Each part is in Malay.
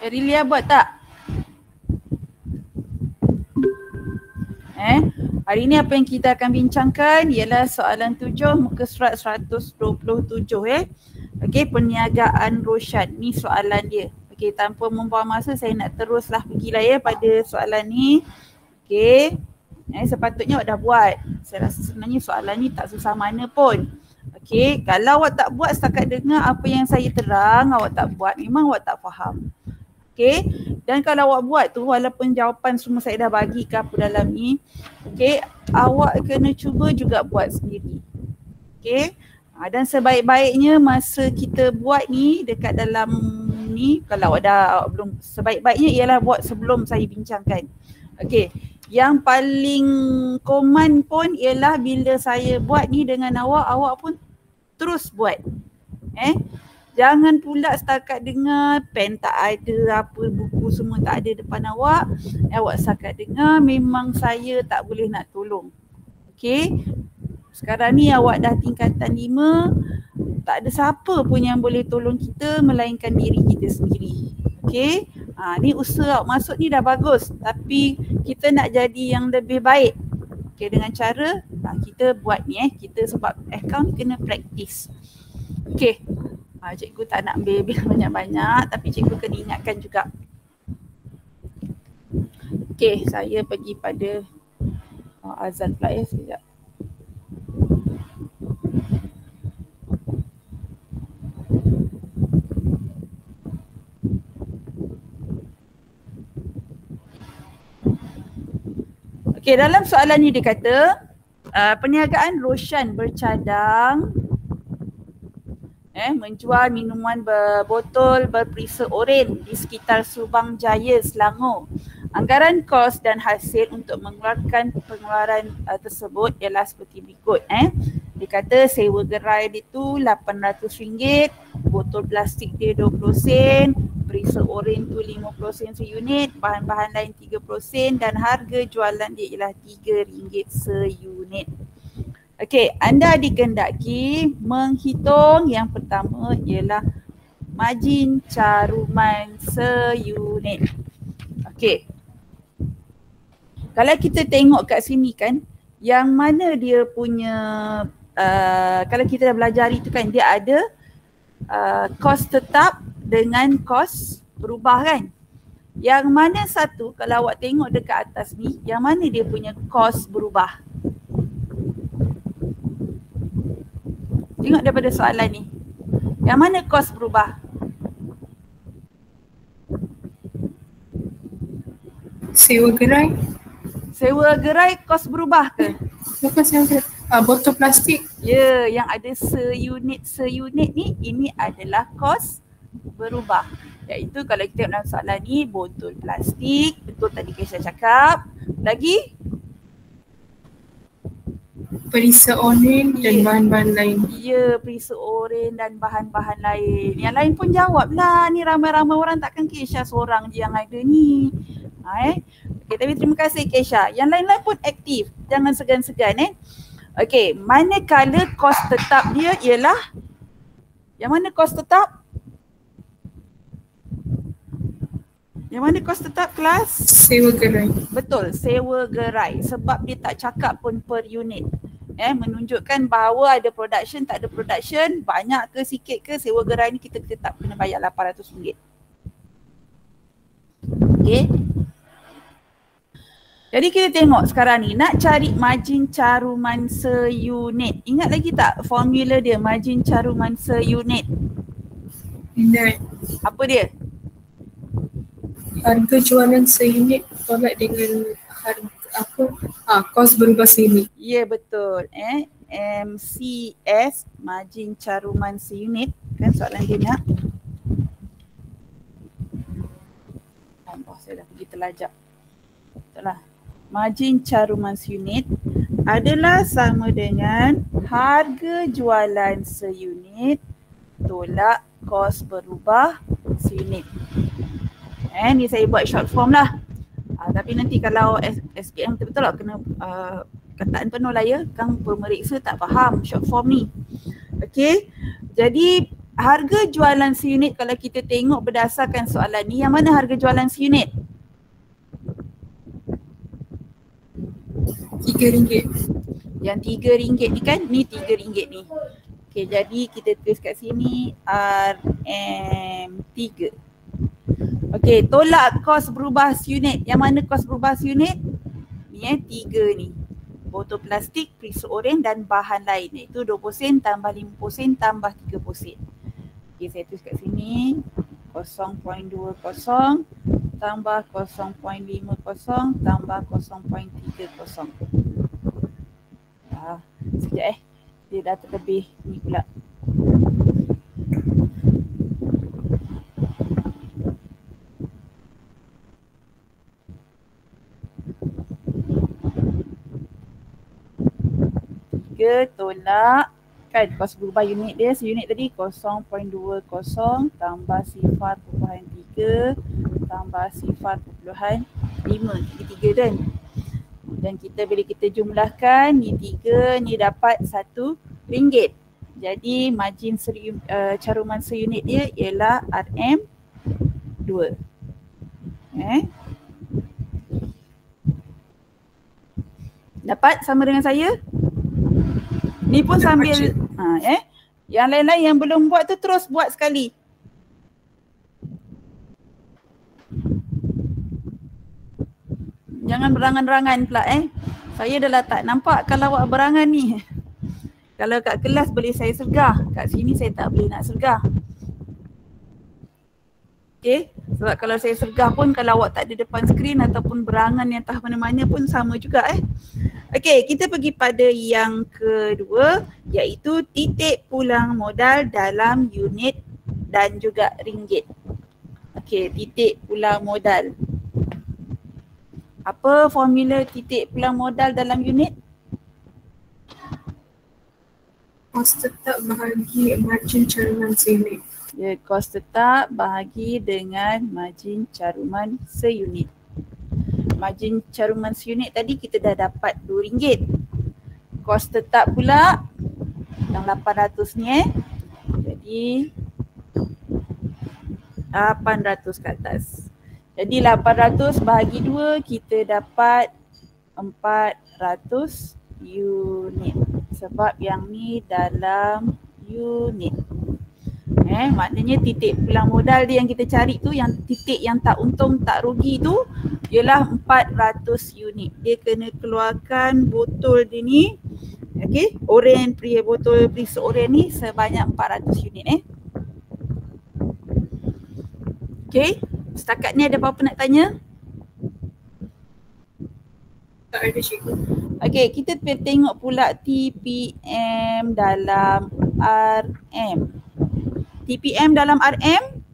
Rilia buat tak? Hari ni apa yang kita akan bincangkan ialah soalan 7 muka surat 127 Okey, perniagaan Roshan. Ni soalan dia. Okey, tanpa membuang masa saya nak teruslah pergilah pada soalan ni. Okey. Sepatutnya awak dah buat. Saya rasa sebenarnya soalan ni tak susah mana pun. Okey, kalau awak tak buat setakat dengar apa yang saya terang, awak tak buat, memang awak tak faham. Okey, dan kalau awak buat tu walaupun jawapan semua saya dah bagi ke apa dalam ni, okey, awak kena cuba juga buat sendiri. Okey, dan sebaik-baiknya masa kita buat ni dekat dalam ni, kalau awak belum, sebaik-baiknya ialah buat sebelum saya bincangkan. Okey, yang paling common pun ialah bila saya buat ni dengan awak, awak pun terus buat. Jangan pula setakat dengar, pen tak ada, apa buku semua tak ada depan awak. Awak setakat dengar, memang saya tak boleh nak tolong. Okey. Sekarang ni awak dah tingkatan 5, tak ada siapa pun yang boleh tolong kita melainkan diri kita sendiri. Okey. Ni usaha awak masuk ni dah bagus, tapi kita nak jadi yang lebih baik. Okey, dengan cara kita buat ni kita sebab account kena praktis. Okey. Cikgu tak nak ambil banyak-banyak tapi cikgu kena ingatkan juga. Okey, saya pergi pada azan pula sekejap. Okey, dalam soalan ni dia kata perniagaan Roshan bercadang menjual minuman berbotol berperisa oren di sekitar Subang Jaya, Selangor. Anggaran kos dan hasil untuk mengeluarkan pengeluaran tersebut ialah seperti berikut. Dia kata sewa gerai dia tu RM800, botol plastik dia 20 sen, perisa oren tu 50 sen seunit, bahan-bahan lain 30 sen dan harga jualan dia ialah RM3 seunit. Okey, anda dikehendaki menghitung yang pertama ialah margin caruman seunit. Okey. Kalau kita tengok kat sini kan, yang mana dia punya kalau kita dah belajar itu kan, dia ada kos tetap dengan kos berubah kan. Yang mana satu, kalau awak tengok dekat atas ni, yang mana dia punya kos berubah? Tengok daripada soalan ni. Yang mana kos berubah? Sewa gerai. Sewa gerai kos berubah ke? Bukan sewa gerai. Botol plastik. Ya, yang ada seunit ni, ini adalah kos berubah. Iaitu kalau kita tengok dalam soalan ni, botol plastik, betul tadi Kesha cakap. Lagi? Perisa oren dan bahan-bahan lain. Ya, perisa oren dan bahan-bahan lain. Yang lain pun jawab lah. Ni ramai-ramai orang, takkan Kesha seorang je yang ada ni. Okay, tapi terima kasih Kesha. Yang lain-lain pun aktif. Jangan segan-segan Okey, manakala kos tetap dia ialah, yang mana kos tetap? Yang mana kos tetap kelas? Sewa gerai. Betul, sewa gerai. Sebab dia tak cakap pun per unit. Menunjukkan bahawa ada production, tak ada production, banyak ke sikit ke, sewa gerai ni kita tetap kena bayar RM800. Okey. Jadi kita tengok sekarang ni, nak cari margin caruman seunit. Ingat lagi tak formula dia, margin caruman seunit? Ingat. Apa dia? Harga jualan seunit tolak dengan harga kos berubah seunit. Ya, betul. MCS, margin caruman seunit. Kan soalan dia nak. Saya dah pergi terlajak. Betul lah. Margin caruman seunit adalah sama dengan harga jualan seunit tolak kos berubah seunit. Ni saya buat short form lah. Tapi nanti kalau SPM betul-betul lah kena kataan penuh lah ya. Kan pemeriksa tak faham short form ni. Okey. Jadi harga jualan seunit kalau kita tengok berdasarkan soalan ni, yang mana harga jualan seunit? RM3. Yang RM3 ni kan, ni RM3 ni. Okey, jadi kita tulis kat sini RM3. Okey, tolak kos berubah seunit. Yang mana kos berubah seunit? Ni 3 ni. Botol plastik, periuk oren dan bahan lain, iaitu 20 sen tambah 50 sen tambah 30 sen. Okey, saya tulis kat sini 0.20 tambah 0.50 tambah 0.30. Sekejap dia dah terlebih ni pula. Tolak kan kos berubah unit dia, seunit tadi 0.20 tambah 0.3 tambah 0.5, tiga kan. Dan kita bila kita jumlahkan ni 3 ni dapat RM1. Jadi margin caruman seunit dia ialah RM2. Dapat sama dengan saya? Ni pun sambil yang lain-lain yang belum buat tu terus buat sekali. Jangan berangan-rangan pula Saya dah lah tak nampak kalau awak berangan ni. Kalau kat kelas boleh saya sergah, kat sini saya tak boleh nak sergah. Okay, sebab kalau saya sergah pun kalau awak tak ada depan skrin ataupun berangan yang entah mana-mana pun sama juga Okey, kita pergi pada yang kedua, iaitu titik pulang modal dalam unit dan juga ringgit. Okey, titik pulang modal. Apa formula titik pulang modal dalam unit? Kos tetap bahagi margin caruman seunit. Ya, kos tetap bahagi dengan margin caruman seunit. Margin caruman seunit tadi kita dah dapat RM2. Kos tetap pula yang 800 ni jadi 800 ke atas. Jadi 800 bahagi 2 kita dapat 400 unit. Sebab yang ni dalam unit. Maknanya titik pulang modal dia yang kita cari tu, yang titik yang tak untung tak rugi tu ialah 400 unit. Dia kena keluarkan botol dia ni, okey, oren, botol periuk oren ni sebanyak 400 unit Okey, setakat ni ada apa-apa nak tanya? Tak ada cikgu. Okey, kita tengok pula TPM dalam RM. TPM dalam RM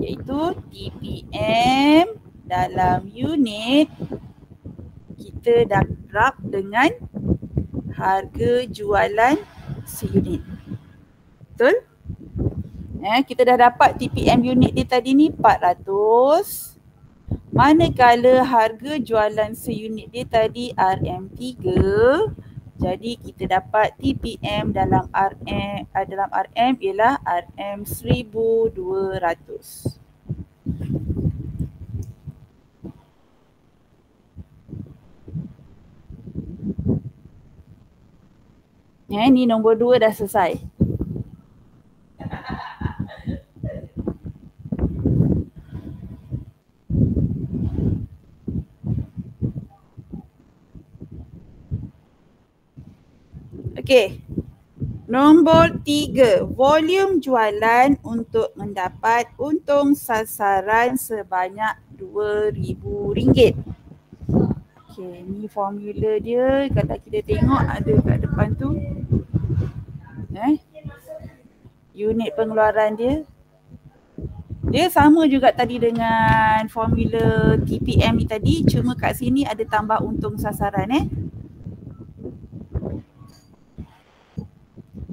iaitu TPM dalam unit kita dah drop dengan harga jualan seunit. Betul? Kita dah dapat TPM unit dia tadi ni 400. Manakala harga jualan seunit dia tadi RM3. Jadi kita dapat TPM dalam RM ialah RM1,200. Ni nombor 2 dah selesai. Okey. Nombor 3, volume jualan untuk mendapat untung sasaran sebanyak RM2,000. Okey, ni formula dia. Kalau kita tengok ada kat depan tu. Unit pengeluaran dia. Dia sama juga tadi dengan formula TPM ni tadi, cuma kat sini ada tambah untung sasaran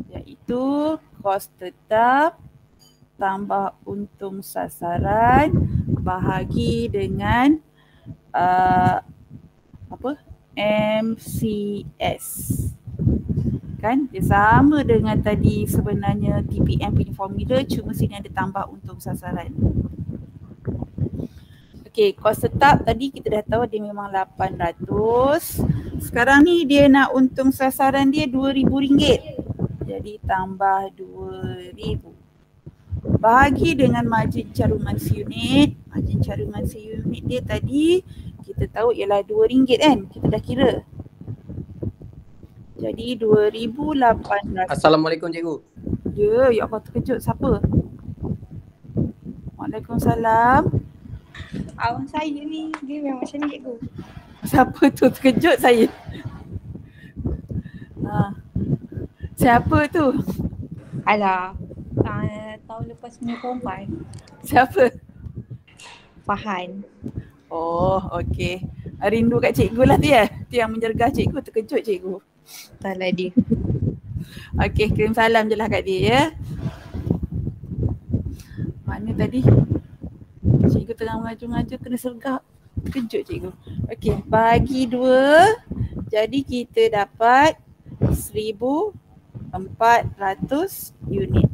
Iaitu kos tetap tambah untung sasaran bahagi dengan MCS. kan dia sama dengan tadi sebenarnya TPM punya formula, cuma sini ada tambah untung sasaran. Okey, kos tetap tadi kita dah tahu dia memang 800. Sekarang ni dia nak untung sasaran dia RM2,000. Jadi tambah 2,000. Bahagi dengan margin caruman seunit. Margin caruman seunit dia tadi kita tahu ialah RM2 kan? Kita dah kira. Jadi 2,800. Assalamualaikum cikgu. Ya Allah terkejut siapa? Waalaikumsalam. Awang saya ni, dia memang macam ni cikgu. Siapa tu terkejut saya? Siapa tu? Alah, tahun lepas punya perempuan, Siapa? Fahan. Oh, okey. Rindu kat cikgu lah dia. Tu yang menjergah cikgu, terkejut cikgu. Taklah dia. Okey, kirim salam je lah kat dia ya. Mana tadi? Cikgu tengah mengajar-ngajar kena sergap. Terkejut cikgu. Okey, bagi 2. Jadi kita dapat 1,400 unit.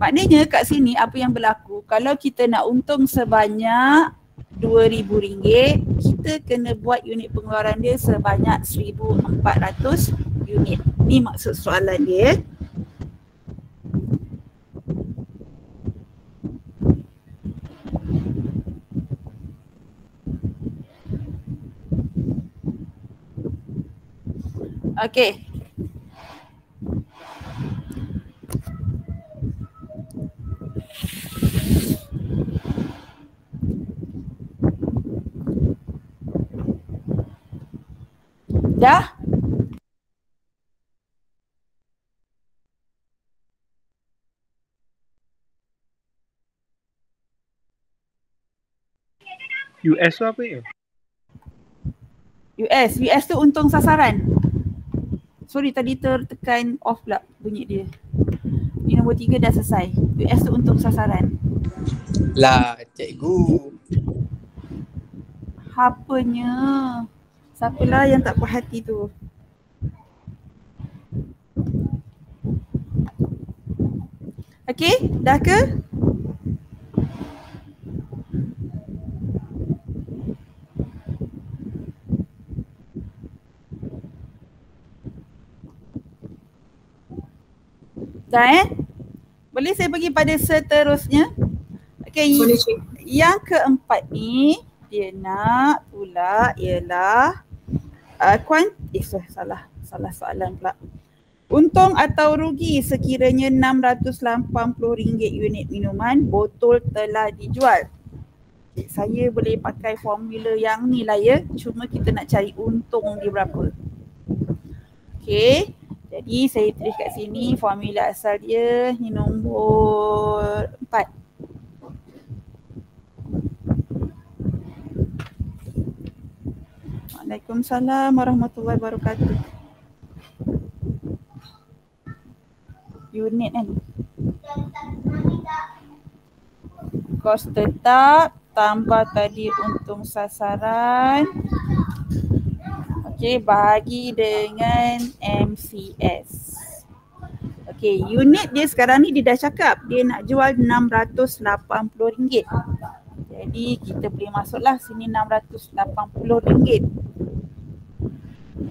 Maknanya kat sini apa yang berlaku, kalau kita nak untung sebanyak RM2,000, kita kena buat unit pengeluaran dia sebanyak 1,400 unit. Ni maksud soalan dia. Okey. Dah? US tu apa ya? US tu untung sasaran. Sorry tadi tertekan off pula bunyi dia. Ni nombor 3 dah selesai. US tu untung sasaran. Lah cikgu. Apanya? Siapalah yang tak puas hati tu? Okey, dah ke? Dah Boleh saya pergi pada seterusnya? Okey, Boleh cik. yang keempat ni dia nak pula ialah salah soalan pula. Untung atau rugi sekiranya RM680 unit minuman botol telah dijual. Saya boleh pakai formula yang ni lah ya. Cuma kita nak cari untung dia berapa. Okey. Jadi saya tulis kat sini formula asal dia ni nombor 4. Waalaikumsalam warahmatullahi wabarakatuh. Unit kan? Kos tetap tambah tadi untung sasaran. Okey, bahagi dengan MCS. Okey, unit dia sekarang ni dia dah cakap dia nak jual RM680. Jadi kita boleh masuklah sini RM680.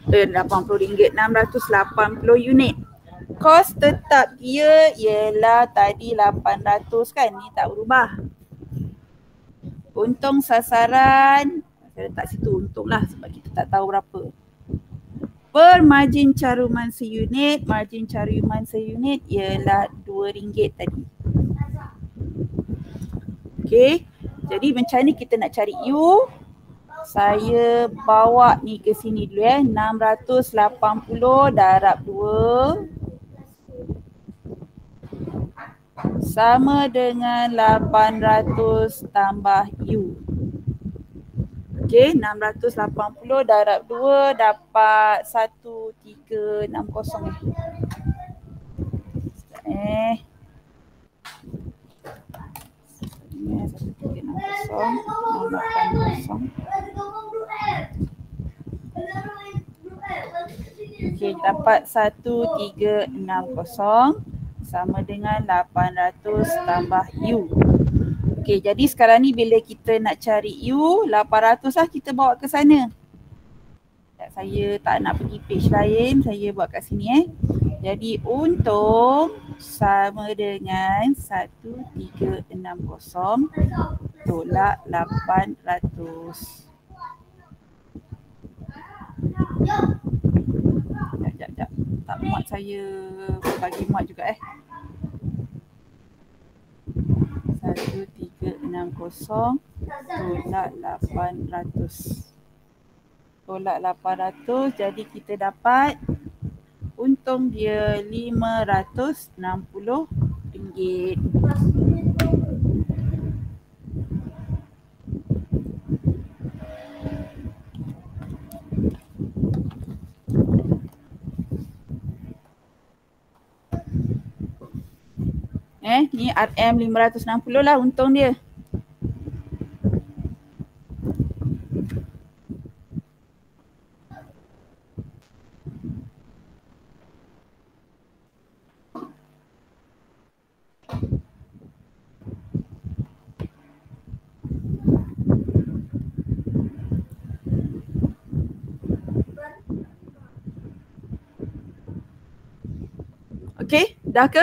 RM80, 680 unit. Kos tetap dia ialah tadi 800 kan, ni tak berubah. Untung sasaran, saya letak situ untung lah sebab kita tak tahu berapa. Per margin caruman seunit, margin caruman seunit ialah RM2 tadi. Okey, jadi macam ni kita nak cari U. Saya bawa ni ke sini dulu 680 darab 2 sama dengan 800 tambah U. Okey, 680 darab 2 dapat 1360. Ini 1360 080. Okey, dapat 1360 sama dengan 800 tambah U. Okey, jadi sekarang ni bila kita nak cari U, 800 lah kita bawa ke sana. Saya tak nak pergi page lain, saya buat kat sini Jadi untung sama dengan 1360 tolak 800. Sekejap. Tak muat saya bagi muat juga 1360 tolak 800. Tolak 800 jadi kita dapat untung dia RM560. Ni RM560 lah untung dia. Okey, dah ke?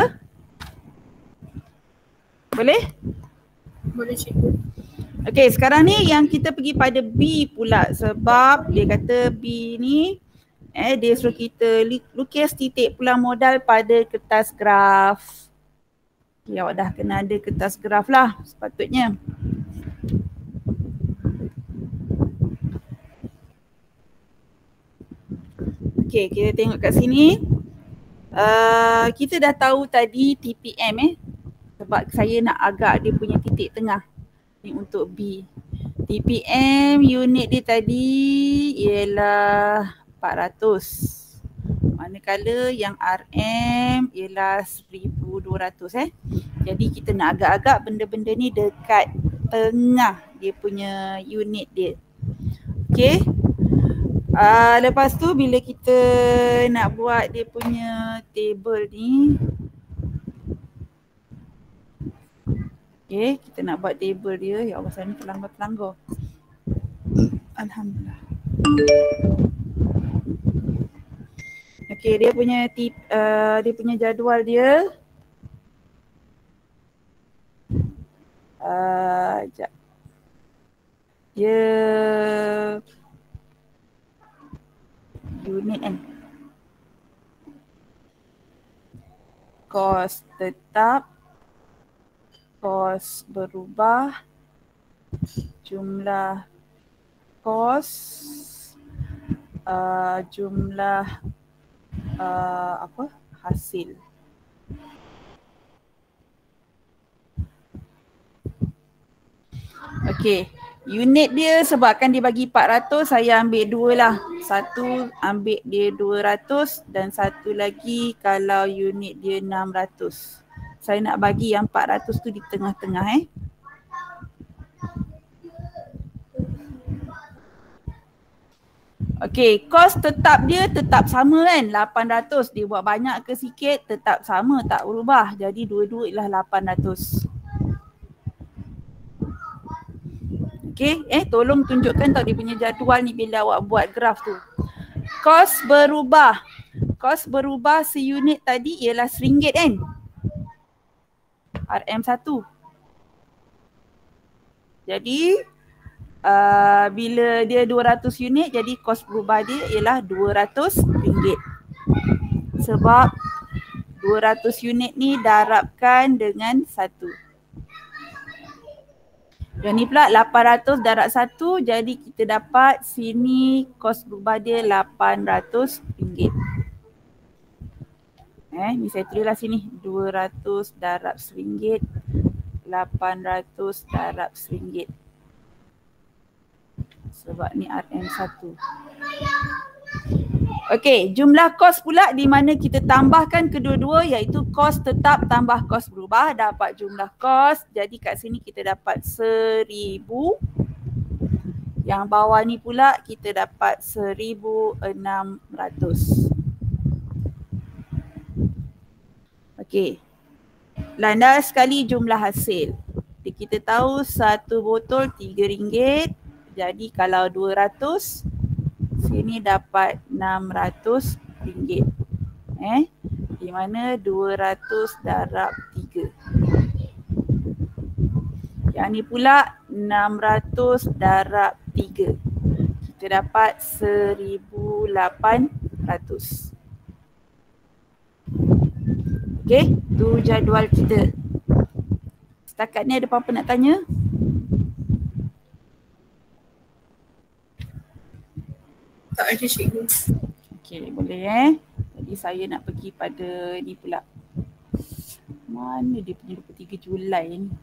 Boleh? Boleh cikgu. Okey, sekarang ni yang kita pergi pada B pula sebab dia kata B ni dia suruh kita lukis titik pulang modal pada kertas graf. Okay, awak dah kena ada kertas graf lah sepatutnya. Okey, kita tengok kat sini. Kita dah tahu tadi TPM sebab saya nak agak dia punya titik tengah. Ni untuk B. TPM unit dia tadi ialah 400. Manakala yang RM ialah 1200 Jadi kita nak agak-agak benda-benda ni dekat tengah dia punya unit dia. Okey. Lepas tu bila kita nak buat dia punya table ni, okay, kita nak buat table dia. Ya Allah, saya ni terlanggar-terlanggar. Alhamdulillah. Okay, dia punya jadual dia. Sekejap. Dia unit kan. Kos tetap, kos berubah, jumlah kos, jumlah hasil. Okey, unit dia sebabkan dia bagi 400, saya ambil dua lah. Satu ambil dia 200 dan satu lagi kalau unit dia 600. Saya nak bagi yang 400 tu di tengah-tengah Okey, kos tetap dia tetap sama kan, 800. Dia buat banyak ke sikit tetap sama, tak berubah. Jadi dua-dua ialah 800. Okey, tolong tunjukkan tau dia punya jadual ni bila awak buat graf tu. Kos berubah. Kos berubah seunit tadi ialah RM1 kan? RM1. Jadi bila dia 200 unit jadi kos berubah dia ialah RM200. Sebab 200 unit ni darabkan dengan 1. Yang ni pula 800 darab 1 jadi kita dapat sini kos berubah dia RM800. Ni saya tulislah sini 200 darab RM1, 800 darab RM1. Sebab ni RM1. Okey, jumlah kos pula di mana kita tambahkan kedua-dua iaitu kos tetap tambah kos berubah dapat jumlah kos. Jadi kat sini kita dapat 1000. Yang bawah ni pula kita dapat 1600. Okey. Landas kali jumlah hasil. Jadi kita tahu satu botol RM3. Jadi kalau 200, sini dapat RM600. Di mana 200 darab 3. Yang ni pula 600 darab 3. Kita dapat 1,800. Okey, tu jadual kita. Setakat ni ada apa-apa nak tanya? Tak ada cikgu. Okey, boleh. Jadi saya nak pergi pada ni pula. Mana dia punya 23 Julai ni?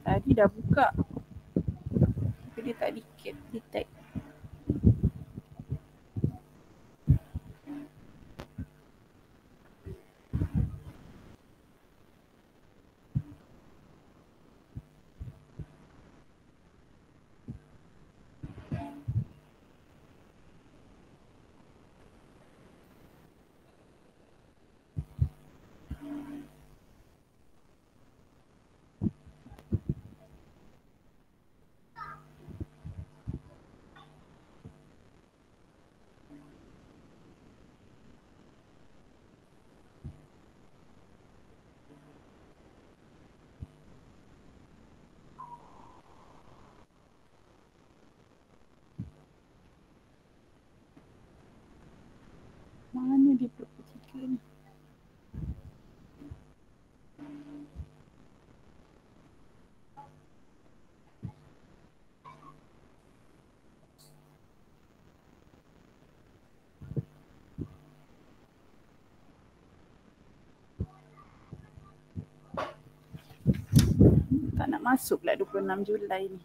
Tadi dah buka. Tapi dia tak detect. Mana dia 23 ni? Tak nak masuk pula 26 Julai ni.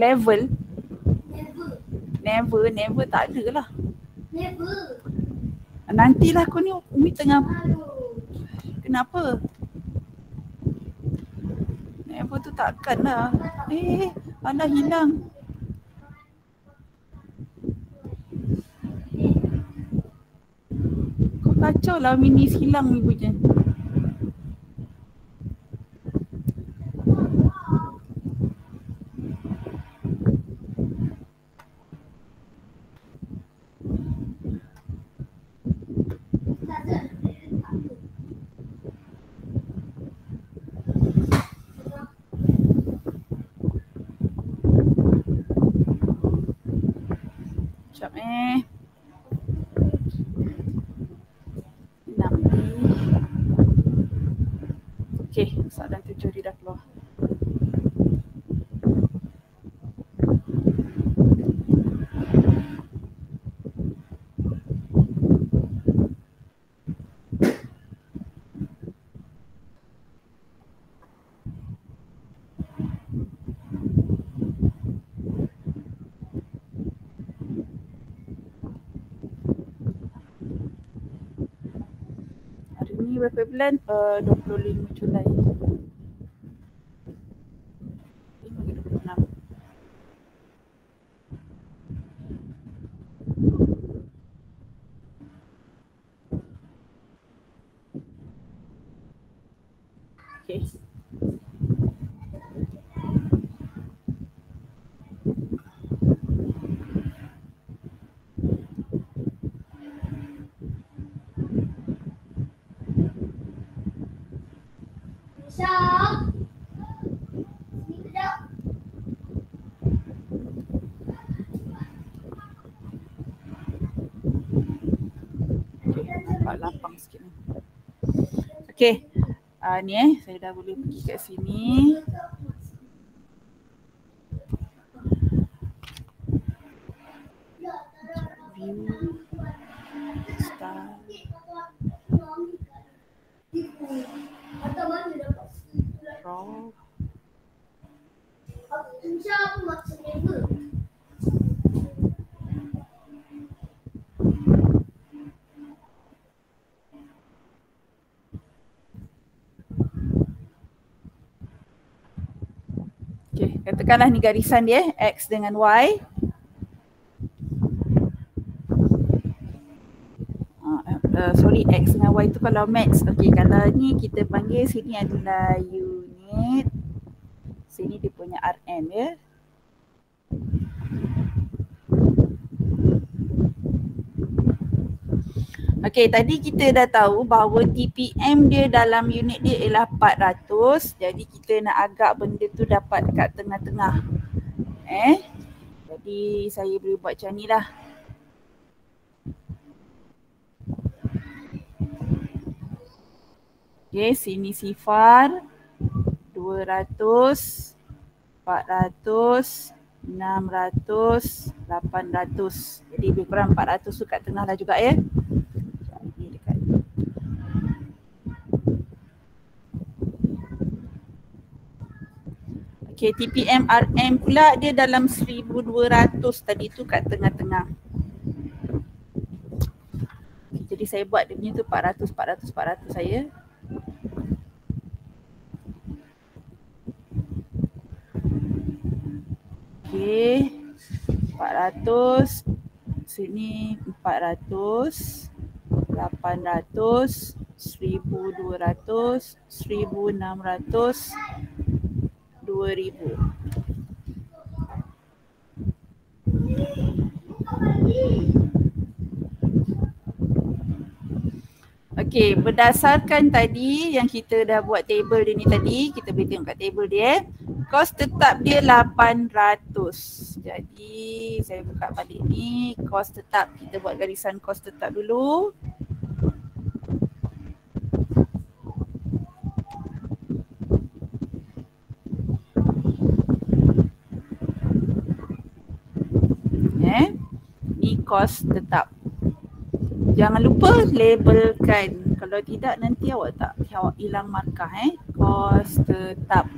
Level? Never tak ada lah. Nantilah kau ni Umi tengah. Kenapa? Never tu takkan lah. Alah hilang. Kau kacau lah mini hilang ni punya. Okey, soalan 7 dia dah keluar. Ni berapa bulan? 25 Julai. 26. Okay. Nampak lapang sikit ni. Okay. Ni saya dah boleh pergi kat sini. View. Style. Raw. Okay, katakanlah ni garisan dia, X dengan Y. Sorry, X dengan Y tu kalau max. Okay, kalau ni kita panggil sini adalah unit. Sini dia punya RM ya. Okay, tadi kita dah tahu bahawa TPM dia dalam unit dia ialah 400. Jadi kita nak agak benda tu dapat kat tengah-tengah. Jadi saya boleh buat macam ni lah. Okay, sini sifar 200, 400, 600, 800. Jadi lebih kurang 400 tu kat tengah lah juga ya. Okay, TPM RM pula dia dalam 1200 tadi tu kat tengah-tengah. Okay, jadi saya buat dia punya tu 400, 400, 400 saya. Okay, 400, sini 400, 800, 1200, 1600, 2000. Okey, berdasarkan tadi yang kita dah buat table dia ni tadi, kita boleh tengok kat table dia. Kos tetap dia 800. Jadi saya buka balik ni, kos tetap. Kita buat garisan kos tetap dulu. Ni kos tetap. Jangan lupa labelkan. Kalau tidak nanti awak hilang markah kos tetap.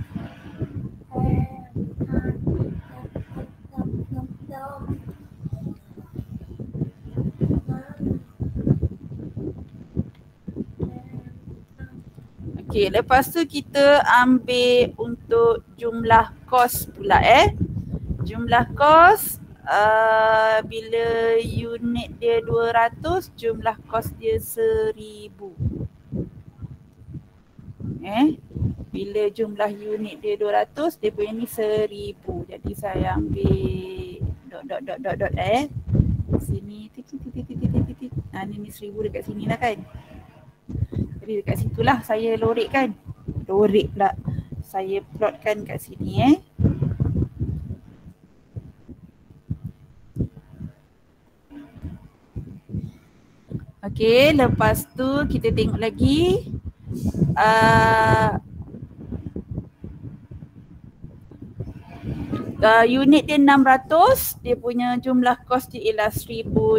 Okey, lepas tu kita ambil untuk jumlah kos pula Jumlah kos bila unit dia 200, jumlah kos dia 1000. Bila jumlah unit dia 200, dia punya ni 1000. Jadi saya ambil dot sini titik. Ni 1000 dekat sini lah kan. Jadi dekat situlah saya lorek kan. Lorek pula. Saya plotkan kat sini Okey, lepas tu kita tengok lagi. Unit dia 600, dia punya jumlah kos dia ialah 1600.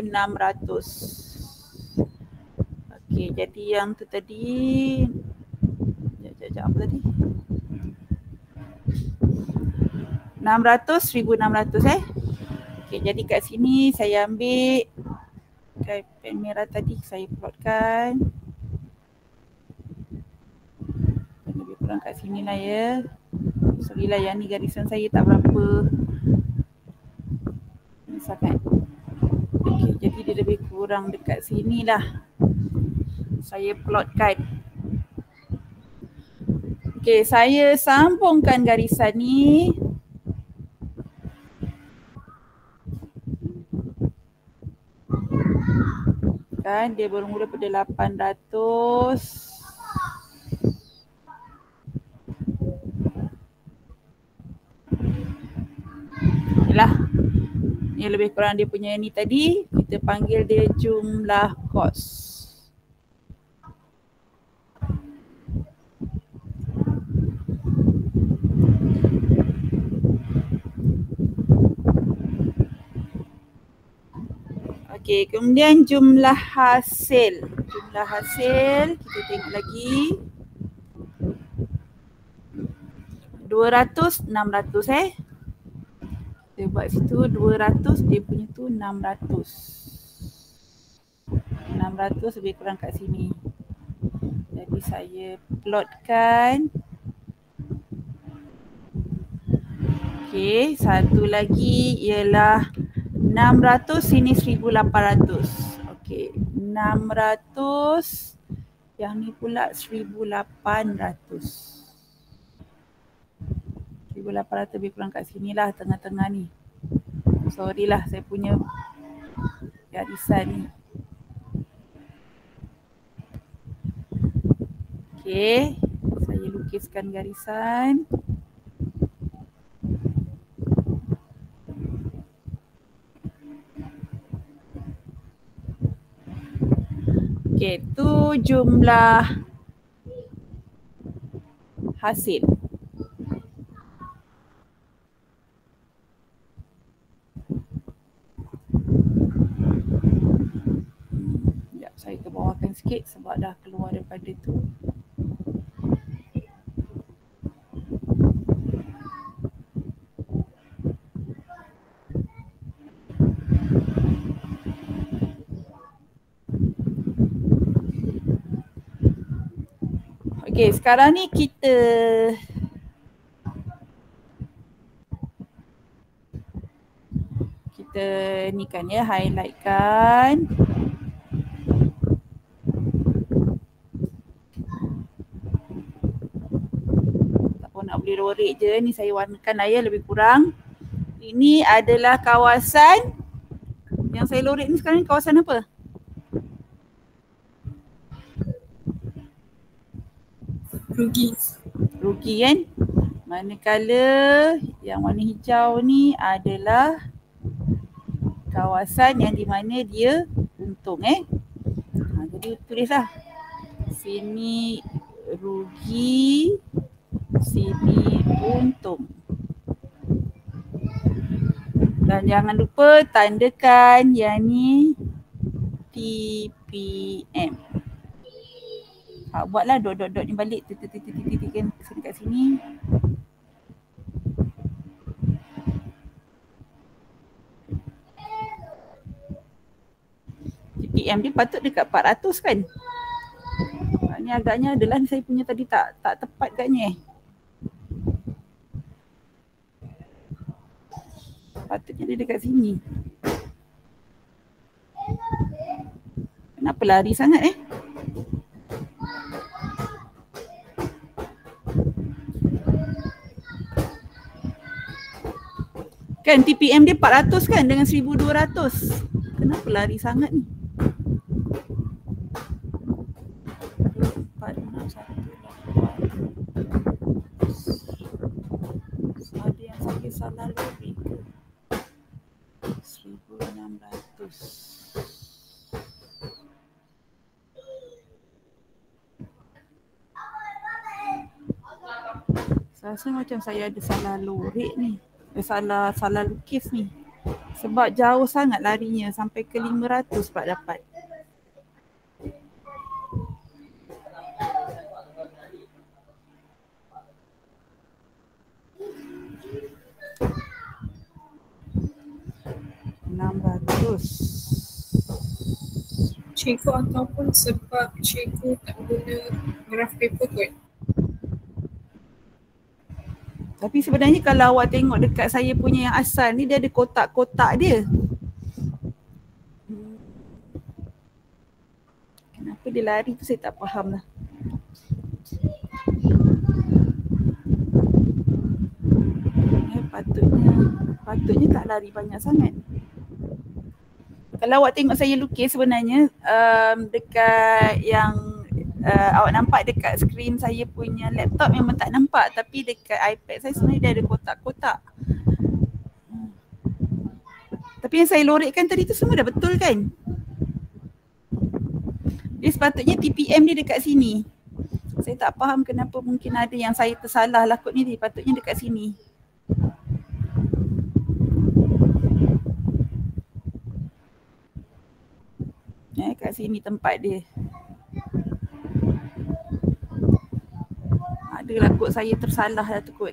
Okey, jadi yang tu tadi apa tadi? 600, 1600 Okey, jadi kat sini saya ambil pen merah tadi, saya plotkan. kurang kat sini lah ya. Sorry lah yang ni garisan saya tak berapa sangat. Okay, jadi dia lebih kurang dekat sini lah. Saya plotkan. Okay, saya sambungkan garisan ni. Kan dia bermula pada 800. Yalah. Ni lebih kurang dia punya ni tadi. Kita panggil dia jumlah kos. Okey, kemudian jumlah hasil. Jumlah hasil kita tengok lagi. 200, 600 Kita buat situ 200, dia punya tu 600. 600 lebih kurang kat sini. Jadi saya plotkan. Okey, satu lagi ialah 600, sini 1800. Okey, 600. Yang ni pula 1800. 1800 lebih kurang kat sini lah, tengah-tengah ni. Sorry lah saya punya garisan ni. Okey, saya lukiskan garisan. Okey, tu jumlah hasil. Sekejap, saya ke bawahkan sikit sebab dah keluar daripada tu. Okey, sekarang ni kita ni kan ya, highlight kan. Tak pun nak boleh lorek je, ni saya warnakan lah ya lebih kurang. Ini adalah kawasan yang saya lorek ni sekarang ni, kawasan apa? Rugi. Rugi kan? Manakala yang warna hijau ni adalah kawasan yang di mana dia untung jadi tulislah. Sini rugi, sini untung. Dan jangan lupa tandakan yang ni TPM. Buatlah dot-dot ni balik, titik-titik kan kat sini. TPM dia patut dekat 400 kan? Ni agaknya adalah saya punya tadi tak tepat katnya. Patutnya dia dekat sini. Kenapa lari sangat Kan TPM dia 400 kan dengan 1200. Kenapa lari sangat ni? 4, 6, 1, 8. Ada yang saya salah lebih ke? 1600. Saya rasa macam saya ada salah lorek ni. Salah lukis ni. Sebab jauh sangat larinya sampai ke 500 pula dapat. Cikgu ataupun sebab cikgu tak guna graph paper kot? Tapi sebenarnya kalau awak tengok dekat saya punya yang asal ni, dia ada kotak-kotak dia. Kenapa dia lari tu saya tak faham lah. Patutnya tak lari banyak sangat. Kalau awak tengok saya lukis sebenarnya dekat yang awak nampak dekat skrin saya punya laptop memang tak nampak, tapi dekat iPad saya sebenarnya dia ada kotak-kotak. Tapi yang saya lorekkan tadi tu semua dah betul kan? Dia sepatutnya TPM dia dekat sini. Saya tak faham kenapa mungkin ada yang saya tersalah lah kot ni, patutnya dekat sini. Kat sini tempat dia. Adalah kot saya tersalah lah tu kot.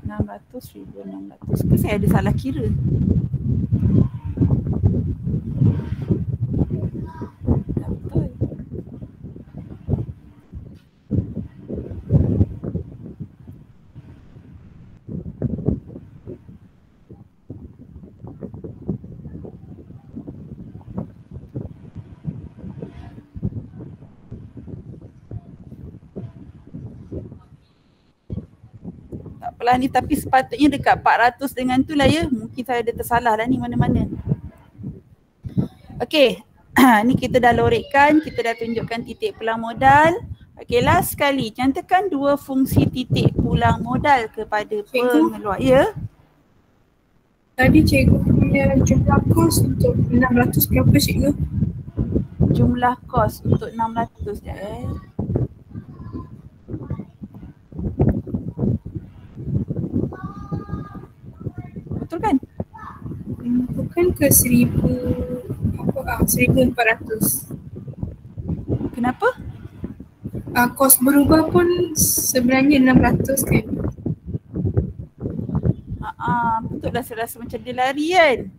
600, 1600 ke saya ada salah kira? Tak betul. Apalah ni, tapi sepatutnya dekat 400 dengan tu lah ya. Mungkin saya ada tersalah lah ni mana-mana. Okey, ni kita dah lorekkan, kita dah tunjukkan titik pulang modal. Okey, last sekali, cantumkan dua fungsi titik pulang modal kepada pengeluar. Ya? Tadi cikgu punya jumlah kos untuk 600 berapa cikgu? Jumlah kos untuk 600 sekejap Betul kan? Bukan ke 1400. Kenapa? Kos berubah pun sebenarnya 600 kan? Betul lah, saya rasa macam dia lari kan?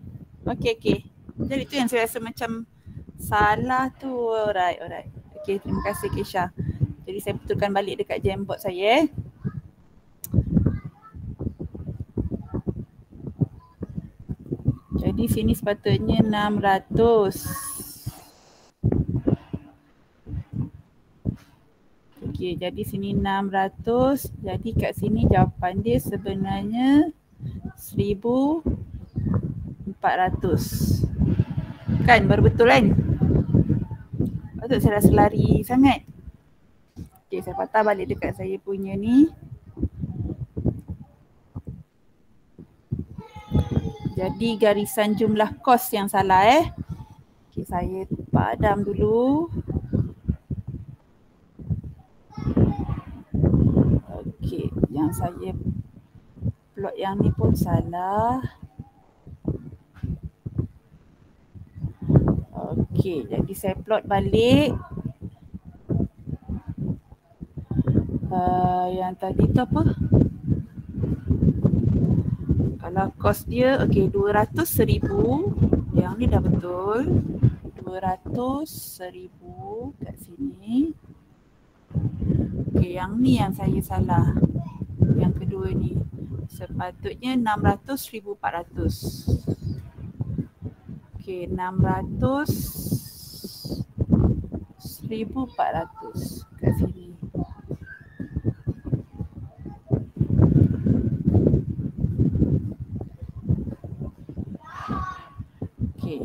Okey. Jadi tu yang saya rasa macam salah tu. Alright. Okey, terima kasih Kesha. Jadi saya betulkan balik dekat Jamboard saya. Jadi sini sepatutnya 600. Okey, jadi sini 600. Jadi kat sini jawapan dia sebenarnya 1400. Kan baru betul kan? Patut saya rasa lari sangat. Okey, saya patah balik dekat saya punya ni. Jadi garisan jumlah kos yang salah Okey, saya padam dulu. Okey, yang saya plot yang ni pun salah. Okey, jadi saya plot balik. Yang tadi tu apa? Kalau kos dia, okey 200 1000. Yang ni dah betul. 200 1000 kat sini. Okey, yang ni yang saya salah. Yang kedua ni. Sepatutnya 600 1400. Okey, 600 1400 kat sini. Okey.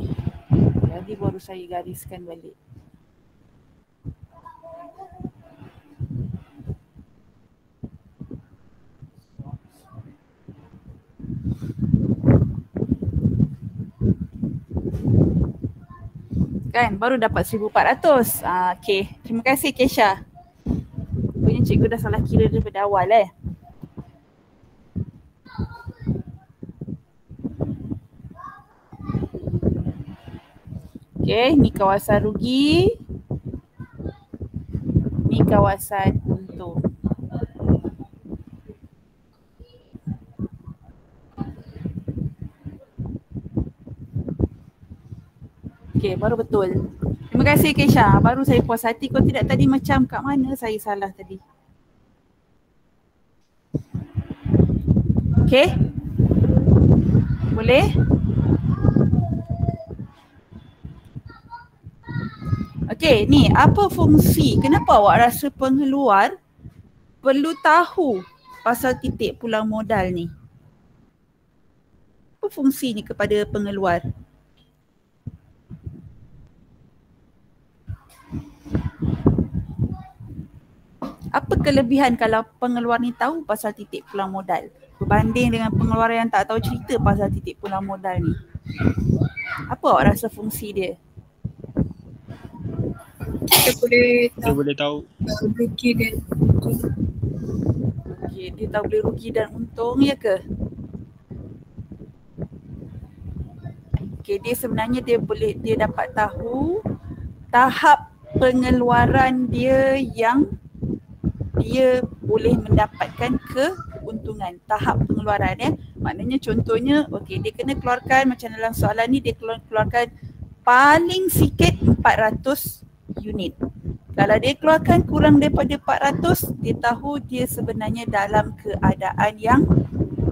Jadi baru saya gariskan balik. Kan baru dapat 1400. Okey, terima kasih Kesha. Punya cikgu dah salah kira daripada awal Okey, ni kawasan rugi. Ni kawasan untung. Okey, baru betul. Terima kasih Kesha. Baru saya puas hati. Kalau tidak tadi macam kat mana saya salah tadi. Okay? Boleh? Okay, ni apa fungsi? Kenapa awak rasa pengeluar perlu tahu pasal titik pulang modal ni? Apa fungsi ni kepada pengeluar? Apa kelebihan kalau pengeluar ni tahu pasal titik pulang modal berbanding dengan pengeluar yang tak tahu cerita pasal titik pulang modal ni? Apa awak rasa fungsi dia? Kita boleh Kita boleh tahu rugi dan untung. Okay, dia tahu boleh rugi dan untung, ya ke? Okay, dia sebenarnya dia dapat tahu tahap pengeluaran dia yang dia boleh mendapatkan keuntungan. Tahap pengeluaran maknanya contohnya okey, dia kena keluarkan macam dalam soalan ni, dia keluarkan paling sikit 400 unit. Kalau dia keluarkan kurang daripada 400, dia tahu dia sebenarnya dalam keadaan yang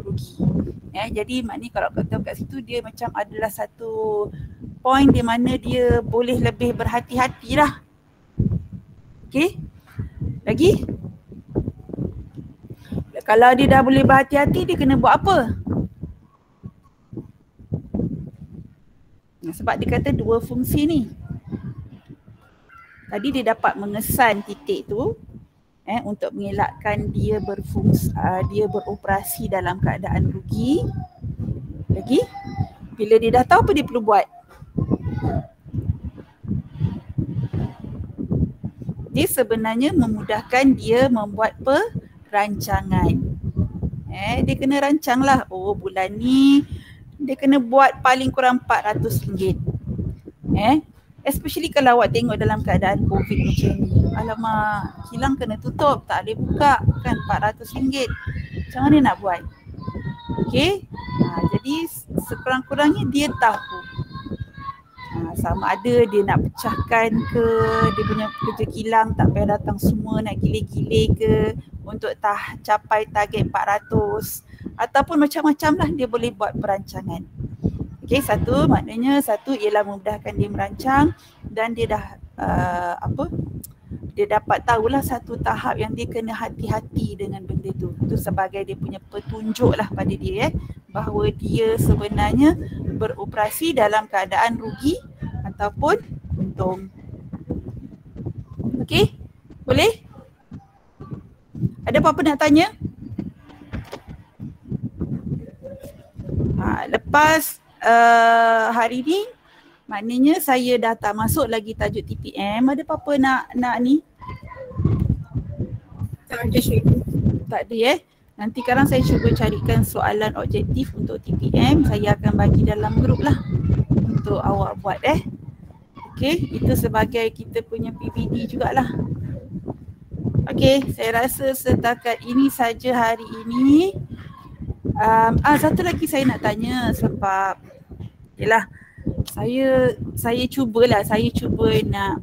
rugi. Jadi maknanya kalau kata kat situ dia macam adalah satu point di mana dia boleh lebih berhati-hati lah. Okey? Lagi? Kalau dia dah boleh berhati-hati, dia kena buat apa? Sebab dia kata dua fungsi ni. Tadi dia dapat mengesan titik tu untuk mengelakkan dia dia beroperasi dalam keadaan rugi. Lagi? Bila dia dah tahu apa dia perlu buat? Dia sebenarnya memudahkan dia membuat rancangan. Dia kena rancang lah. Oh, bulan ni dia kena buat paling kurang RM400. Especially kalau awak tengok dalam keadaan COVID macam ni. Alamak, kilang kena tutup, tak boleh buka kan, RM400. Macam mana nak buat? Okay. Jadi sekurang-kurangnya dia tahu. Sama ada dia nak pecahkan ke, dia punya kerja kilang tak payah datang semua nak gile-gile ke untuk capai target 400 ataupun macam-macam lah dia boleh buat perancangan. Okey, maknanya satu ialah memudahkan dia merancang dan dia dah dia dapat tahulah satu tahap yang dia kena hati-hati dengan benda tu. Itu sebagai dia punya petunjuk lah pada dia bahawa dia sebenarnya beroperasi dalam keadaan rugi ataupun untung. Okey? Boleh? Ada apa-apa nak tanya? Lepas hari ni maknanya saya dah tak masuk lagi tajuk TPM. Ada apa-apa nak ni? Tak ada cikgu. Tak ada Nanti sekarang saya cuba carikan soalan objektif untuk TPM. Saya akan bagi dalam grup lah untuk awak buat Okey, itu sebagai kita punya PPD jugalah. Okey, saya rasa setakat ini saja hari ini. Satu lagi saya nak tanya sebab yalah saya cuba nak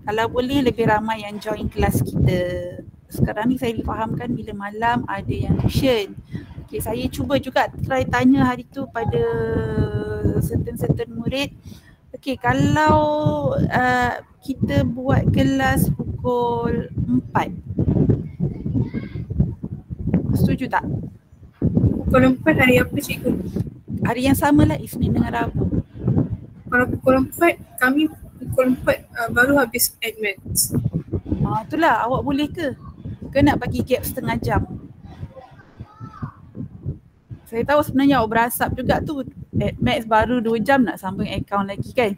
kalau boleh lebih ramai yang join kelas kita. Sekarang ni saya difahamkan bila malam ada yang tuition. Okay, saya cuba juga try tanya hari tu pada certain murid. Okay, kalau kita buat kelas pukul 4, setuju tak? Pukul 4 hari apa cikgu? Hari yang sama lah, Isnin dengan Rabu. Kalau pukul 4, kami pukul 4 baru habis admits. Itulah, awak boleh ke? Ke nak bagi gap setengah jam? Saya tahu sebenarnya awak berasap juga tu. Admits baru 2 jam nak sambung account lagi kan?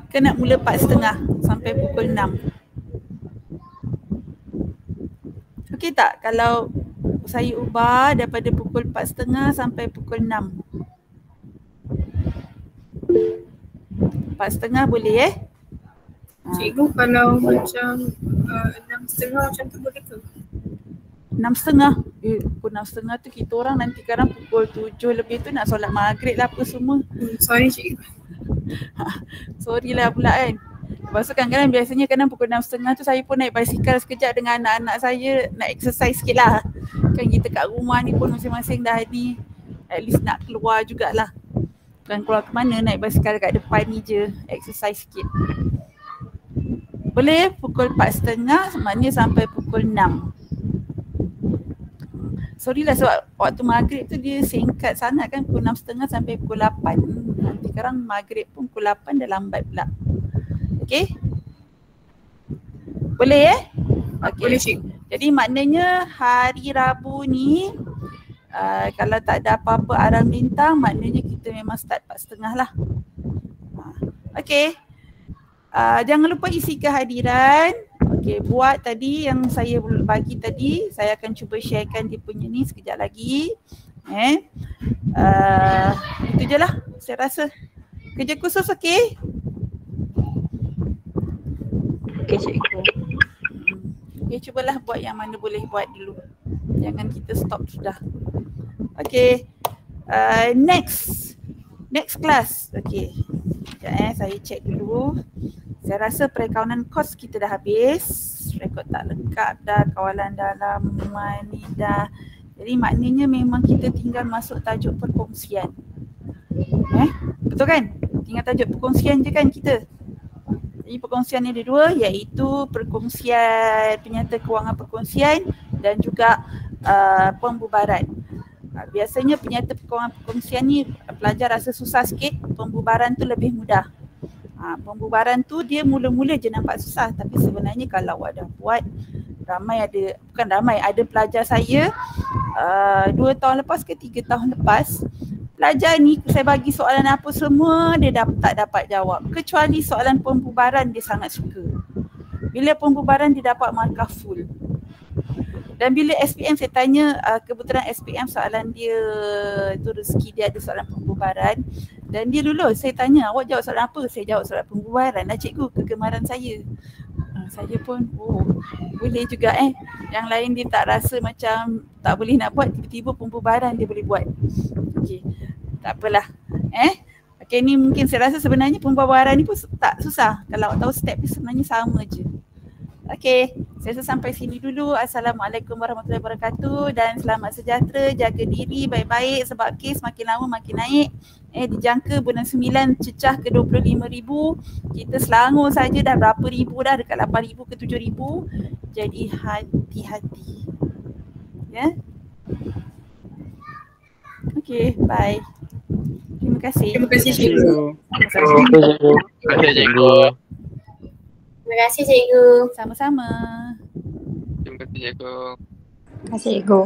Ke nak mula 4.30 sampai pukul 6? Okey tak kalau saya ubah daripada pukul 4.30 sampai pukul 6? 4.30 boleh Cikgu kalau macam 6.30 macam tu boleh ke? 6.30? Pukul 6.30 tu kita orang nanti sekarang pukul 7 lebih tu nak solat maghrib lah apa semua. Sorry cikgu. Sorry lah pula kan. Lepas tu kadang-kadang biasanya pukul 6.30 tu saya pun naik basikal sekejap dengan anak-anak saya nak exercise sikit lah. Kan kita kat rumah ni pun masing-masing dah ni at least nak keluar jugalah. Bukan keluar ke mana, naik basikal kat depan ni je, exercise sikit. Boleh pukul 4.30 maknanya sampai pukul 6. Sorry lah sebab waktu maghrib tu dia singkat sangat kan, pukul 6.30 sampai pukul 8. Nanti sekarang maghrib pun pukul 8 dah lambat pula. Okay? Boleh Okay. Boleh cik. Jadi maknanya hari Rabu ni kalau tak ada apa-apa arang bintang maknanya kita memang start 4.30 lah. Okay. Jangan lupa isi kehadiran. Okay, buat tadi yang saya bagi tadi, saya akan cuba sharekan dia punya ni sekejap lagi. Itu je lah saya rasa. Kerja khusus okay? Okay cikgu. Okay, cubalah buat yang mana boleh buat dulu. Jangan kita stop sudah. Okay, next class. Okay, sekejap saya check dulu. Saya rasa perakaunan kos kita dah habis. Rekod tak lengkap dah, kawalan dalam ni dah. Jadi maknanya memang kita tinggal masuk tajuk perkongsian. Betul kan? Tinggal tajuk perkongsian je kan kita. Jadi perkongsian ni ada dua, iaitu perkongsian, penyata kewangan perkongsian dan juga pembubaran. Biasanya penyata kewangan perkongsian ni pelajar rasa susah sikit, pembubaran tu lebih mudah. Pembubaran tu dia mula-mula je nampak susah, tapi sebenarnya kalau ada buat, ada pelajar saya 2 tahun lepas ke 3 tahun lepas, pelajar ni saya bagi soalan apa semua dia tak dapat jawab, kecuali soalan pembubaran dia sangat suka. Bila pembubaran dia dapat markah full. Dan bila SPM saya tanya, kebetulan SPM soalan dia tu rezeki dia ada soalan pembubaran dan dia lulus. Saya tanya, awak jawab soalan apa? Saya jawab soalan pembubaran lah cikgu, kegemaran saya. Saya pun boleh juga Yang lain dia tak rasa macam tak boleh nak buat, tiba-tiba pembubaran dia boleh buat. Okey, tak apalah. Okey, ni mungkin saya rasa sebenarnya pembubaran ni pun tak susah. Kalau awak tahu step ni sebenarnya sama je. Okey, saya rasa sampai sini dulu. Assalamualaikum warahmatullahi wabarakatuh dan selamat sejahtera. Jaga diri baik-baik sebab kes makin lama makin naik. Dijangka bulan 9 cecah ke 25,000. Kita Selangor saja dah berapa ribu dah, dekat 8,000 ke 7,000. Jadi hati-hati. Ya. Okey, bye. Terima kasih. Terima kasih cikgu. Terima kasih cikgu. Terima kasih cikgu. Sama-sama. Terima kasih cikgu. Terima kasih cikgu.